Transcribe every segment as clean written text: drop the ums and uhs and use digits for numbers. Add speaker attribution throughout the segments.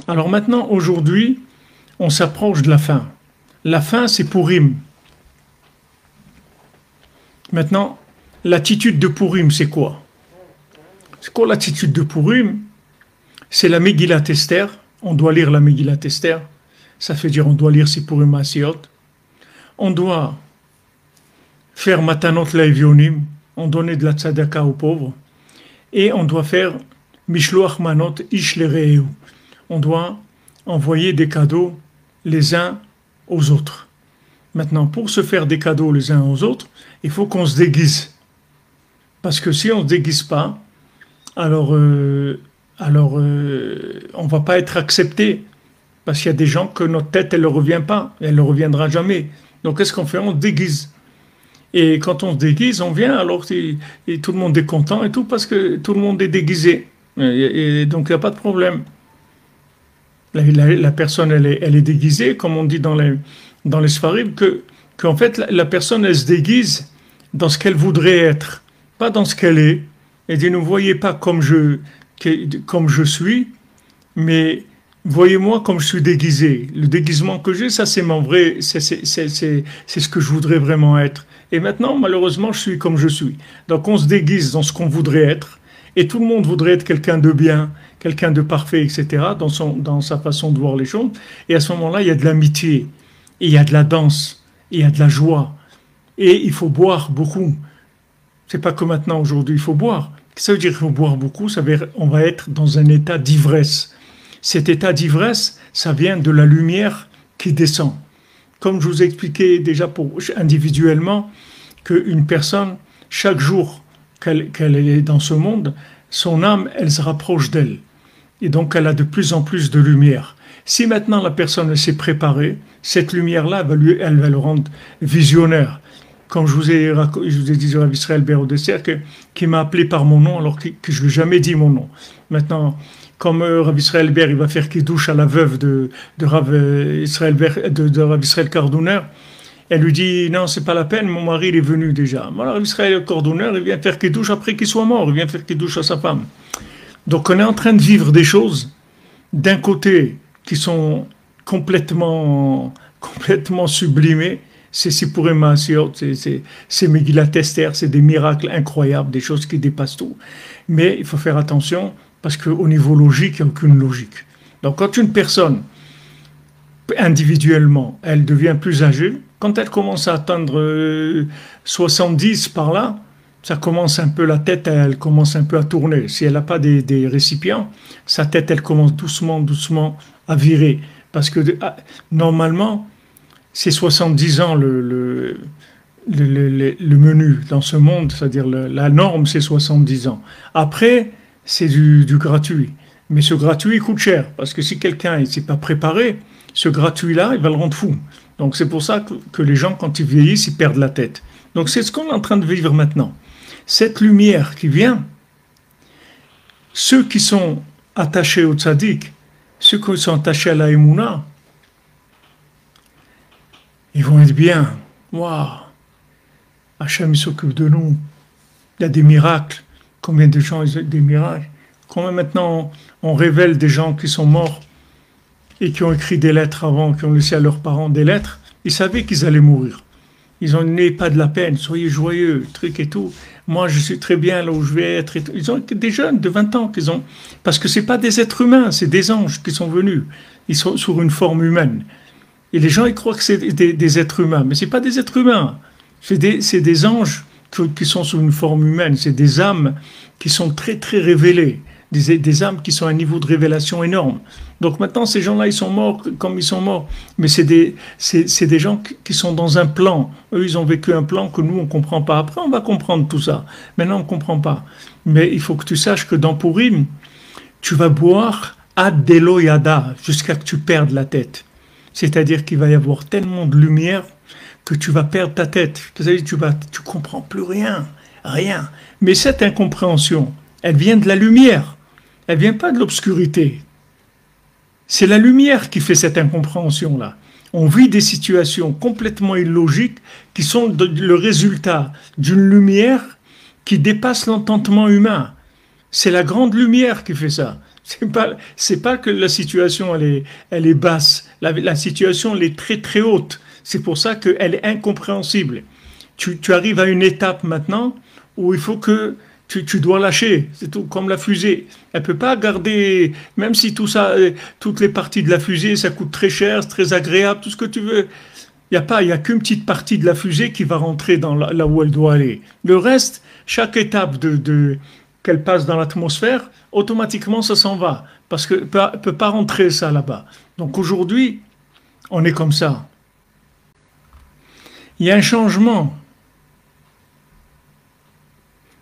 Speaker 1: Alors maintenant, aujourd'hui, on s'approche de la fin. La fin, c'est Pourim. Maintenant, l'attitude de Pourim, c'est quoi? C'est quoi l'attitude de Pourim? C'est la Megillat Esther. On doit lire la Megillat Esther. Ça veut dire on doit lire Sipurim Maasiot. On doit faire Matanot Laevionim. On donne de la tzedaka aux pauvres. Et on doit faire Mishloach Manot Ish Lereu. On doit envoyer des cadeaux les uns aux autres. Maintenant, pour se faire des cadeaux les uns aux autres, il faut qu'on se déguise. Parce que si on ne se déguise pas, alors, on ne va pas être accepté. Parce qu'il y a des gens que notre tête, elle ne revient pas. Elle ne reviendra jamais. Donc, qu'est-ce qu'on fait? On se déguise. Et quand on se déguise, on vient, alors et tout le monde est content et tout, parce que tout le monde est déguisé. Et donc, il n'y a pas de problème. La personne, elle est déguisée, comme on dit dans les Sfarim, qu'en fait, la personne, elle se déguise dans ce qu'elle voudrait être, pas dans ce qu'elle est. Elle dit, ne voyez pas comme je suis, mais voyez-moi comme je suis déguisé. Le déguisement que j'ai, ça, c'est mon vrai, c'est ce que je voudrais vraiment être. Et maintenant, malheureusement, je suis comme je suis. Donc, on se déguise dans ce qu'on voudrait être, et tout le monde voudrait être quelqu'un de bien, quelqu'un de parfait, etc., dans sa façon de voir les choses. Et à ce moment-là, il y a de l'amitié, et il y a de la danse, et il y a de la joie. Et il faut boire beaucoup. C'est pas que maintenant, aujourd'hui, il faut boire. Ça veut dire qu'il faut boire beaucoup, ça veut dire qu'on va être dans un état d'ivresse. Cet état d'ivresse, ça vient de la lumière qui descend. Comme je vous ai expliqué déjà individuellement, qu'une personne, chaque jour qu'elle est dans ce monde, son âme, elle se rapproche d'elle. Et donc, elle a de plus en plus de lumière. Si maintenant la personne s'est préparée, cette lumière-là, elle va le rendre visionnaire. Comme je vous ai dit sur Rav Israël Ber au dessert, qui m'a appelé par mon nom alors que je ne lui ai jamais dit mon nom. Maintenant, comme Rav Israël Ber, il va faire kidouche à la veuve de Rav Israël Ber, de Rav Israël Cardouner, elle lui dit non, c'est pas la peine, mon mari il est venu déjà. Alors Rav Israël Cardouner, il vient faire kidouche après qu'il soit mort, il vient faire kidouche à sa femme. Donc on est en train de vivre des choses, d'un côté, qui sont complètement sublimées. C'est Sipurim Maasiot, c'est Megillat Esther, c'est des miracles incroyables, des choses qui dépassent tout. Mais il faut faire attention, parce qu'au niveau logique, il n'y a aucune logique. Donc quand une personne, individuellement, elle devient plus âgée, quand elle commence à atteindre 70 par là, ça commence un peu, la tête, elle commence un peu à tourner. Si elle n'a pas des récipients, sa tête, elle commence doucement à virer. Parce que normalement, c'est 70 ans le menu dans ce monde, c'est-à-dire la norme, c'est 70 ans. Après, c'est du gratuit. Mais ce gratuit, il coûte cher, parce que si quelqu'un ne s'est pas préparé, ce gratuit-là, il va le rendre fou. Donc c'est pour ça que les gens, quand ils vieillissent, ils perdent la tête. Donc c'est ce qu'on est en train de vivre maintenant. Cette lumière qui vient, ceux qui sont attachés au tzaddik, ceux qui sont attachés à la Emouna, ils vont être bien. Waouh! Hachem, il s'occupe de nous. Il y a des miracles. Combien de gens ont des miracles? Combien maintenant on révèle des gens qui sont morts et qui ont écrit des lettres avant, qui ont laissé à leurs parents des lettres? Ils savaient qu'ils allaient mourir. Ils ont n'ayez pas de la peine, soyez joyeux, truc et tout. Moi, je suis très bien là où je vais être. Ils ont des jeunes de 20 ans qu'ils ont. Parce que ce n'est pas des êtres humains, c'est des anges qui sont venus. Ils sont sur une forme humaine. Et les gens, ils croient que c'est des êtres humains. Mais ce n'est pas des êtres humains. C'est des anges qui sont sous une forme humaine. C'est des âmes qui sont très, très révélées. Des âmes qui sont à un niveau de révélation énorme. Donc maintenant, ces gens-là, ils sont morts comme ils sont morts. Mais c'est des gens qui sont dans un plan. Eux, ils ont vécu un plan que nous, on ne comprend pas. Après, on va comprendre tout ça. Maintenant, on ne comprend pas. Mais il faut que tu saches que dans Purim, tu vas boire ad delo yada, jusqu'à que tu perdes la tête. C'est-à-dire qu'il va y avoir tellement de lumière que tu vas perdre ta tête. Tu comprends plus rien. Mais cette incompréhension, elle vient de la lumière. Elle vient pas de l'obscurité. C'est la lumière qui fait cette incompréhension-là. On vit des situations complètement illogiques qui sont le résultat d'une lumière qui dépasse l'entendement humain. C'est la grande lumière qui fait ça. C'est pas que la situation elle est basse. La situation elle est très très haute. C'est pour ça qu'elle est incompréhensible. Tu arrives à une étape maintenant où il faut que tu dois lâcher. C'est tout comme la fusée. Elle peut pas garder, même si tout ça, toutes les parties de la fusée, ça coûte très cher, c'est très agréable, tout ce que tu veux. Il y a qu'une petite partie de la fusée qui va rentrer dans là où elle doit aller. Le reste, chaque étape qu'elle passe dans l'atmosphère, automatiquement ça s'en va parce que peut pas rentrer ça là-bas. Donc aujourd'hui, on est comme ça. Il y a un changement.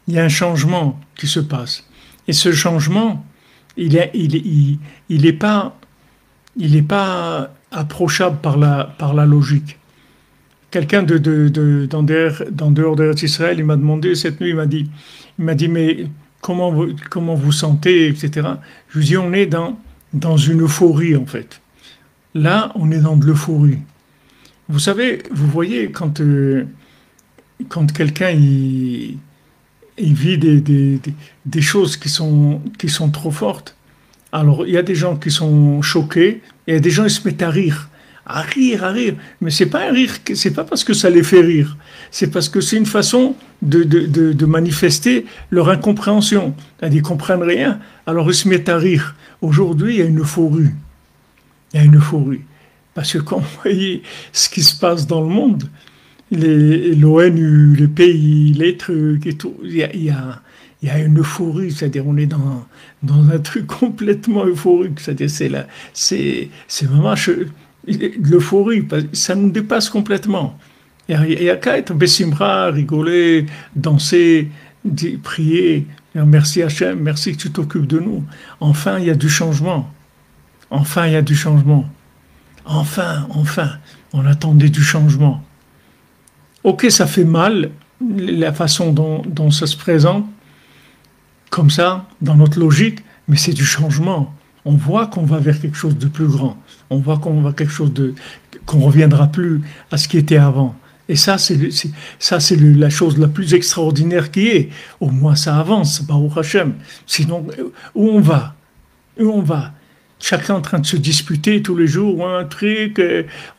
Speaker 1: Il y a un changement qui se passe. Et ce changement, il est pas approchable par la logique. Quelqu'un d'en dehors d'Israël, il m'a demandé cette nuit, il m'a dit, mais comment vous sentez, etc. Je lui dis, on est dans une euphorie, en fait. Là, on est dans de l'euphorie. Vous savez, vous voyez, quand quelqu'un, il vit des choses qui sont trop fortes. Alors, il y a des gens qui sont choqués, et il y a des gens qui se mettent à rire. Mais c'est pas un rire, c'est pas parce que ça les fait rire, c'est parce que c'est une façon de manifester leur incompréhension. Ils comprennent rien, alors ils se mettent à rire. Aujourd'hui, il y a une euphorie. Il y a une euphorie. Parce que quand vous voyez ce qui se passe dans le monde, l'ONU, les pays, les trucs et tout, il y a une euphorie, c'est-à-dire on est dans un truc complètement euphorique, c'est-à-dire c'est vraiment l'euphorie, ça nous dépasse complètement. Il y a qu'à être bessimra, rigoler, danser, prier, dire merci Hachem, merci que tu t'occupes de nous. Enfin, il y a du changement. Enfin, il y a du changement. Enfin, on attendait du changement. Ok, ça fait mal, la façon dont ça se présente, comme ça, dans notre logique, mais c'est du changement. On voit qu'on va vers quelque chose de plus grand. On voit qu'on va quelque chose qu'on reviendra plus à ce qui était avant. Et ça, c'est la chose la plus extraordinaire qui est. Au moins, ça avance, Baruch Hashem. Sinon, où on va? Où on va? Chacun en train de se disputer tous les jours, un truc,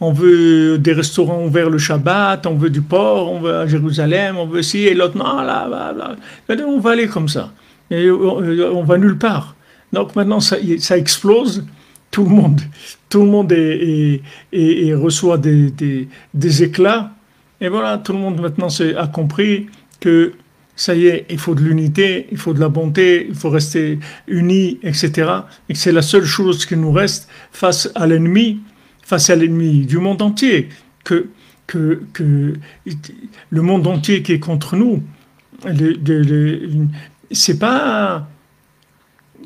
Speaker 1: on veut des restaurants ouverts le Shabbat, on veut du porc, on veut à Jérusalem, on veut ci, et l'autre, non, là, là, là. On va aller comme ça. Et on va nulle part. Donc maintenant, ça explose, tout le monde reçoit des éclats, et voilà, tout le monde maintenant a compris que ça y est, il faut de l'unité, il faut de la bonté, il faut rester unis, etc. Et que c'est la seule chose qui nous reste face à l'ennemi du monde entier, que le monde entier qui est contre nous, c'est pas,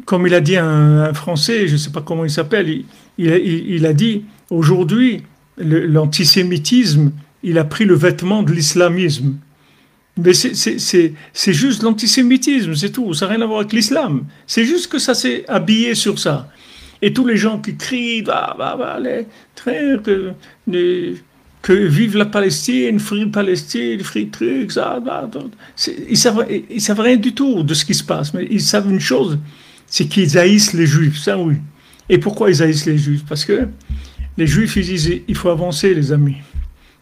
Speaker 1: comme il a dit un Français, je ne sais pas comment il s'appelle, il a dit, aujourd'hui, l'antisémitisme, il a pris le vêtement de l'islamisme. Mais c'est juste l'antisémitisme, c'est tout. Ça n'a rien à voir avec l'islam. C'est juste que ça s'est habillé sur ça. Et tous les gens qui crient, que vive la Palestine, free Palestine, free truc, ça, ils savent rien du tout de ce qui se passe. Mais ils savent une chose, c'est qu'ils haïssent les Juifs, ça oui. Et pourquoi ils haïssent les Juifs? Parce que les Juifs, ils disent, il faut avancer, les amis.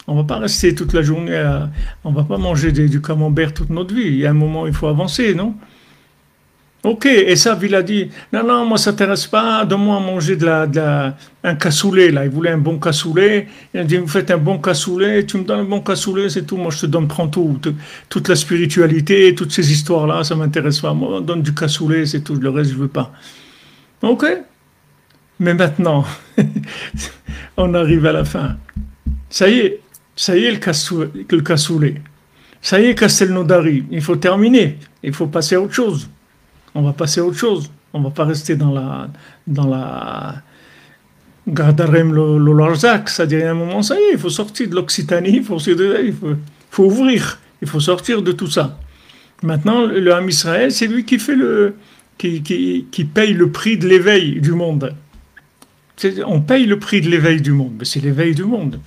Speaker 1: On ne va pas rester toute la journée on ne va pas manger du camembert toute notre vie. Il y a un moment, il faut avancer, non? Ok, et ça, il a dit, non, moi, ça ne t'intéresse pas, donne-moi à manger un cassoulet, là. Il voulait un bon cassoulet. Il a dit, vous faites un bon cassoulet, tu me donnes un bon cassoulet, c'est tout. Moi, je te donne, prends tout. Toute la spiritualité, toutes ces histoires-là, ça ne m'intéresse pas. Moi, donne du cassoulet, c'est tout. Le reste, je ne veux pas. Ok? Mais maintenant, on arrive à la fin. Ça y est le cassoulet. Ça y est, Castelnaudary. Il faut terminer. Il faut passer à autre chose. On va passer à autre chose. On va pas rester dans la Gardarem le Larzac. C'est-à-dire, à un moment, ça y est, il faut sortir de l'Occitanie, il faut ouvrir. Il faut sortir de tout ça. Maintenant, le Ham Israël, c'est lui qui fait qui paye le prix de l'éveil du monde. On paye le prix de l'éveil du monde, mais c'est l'éveil du monde.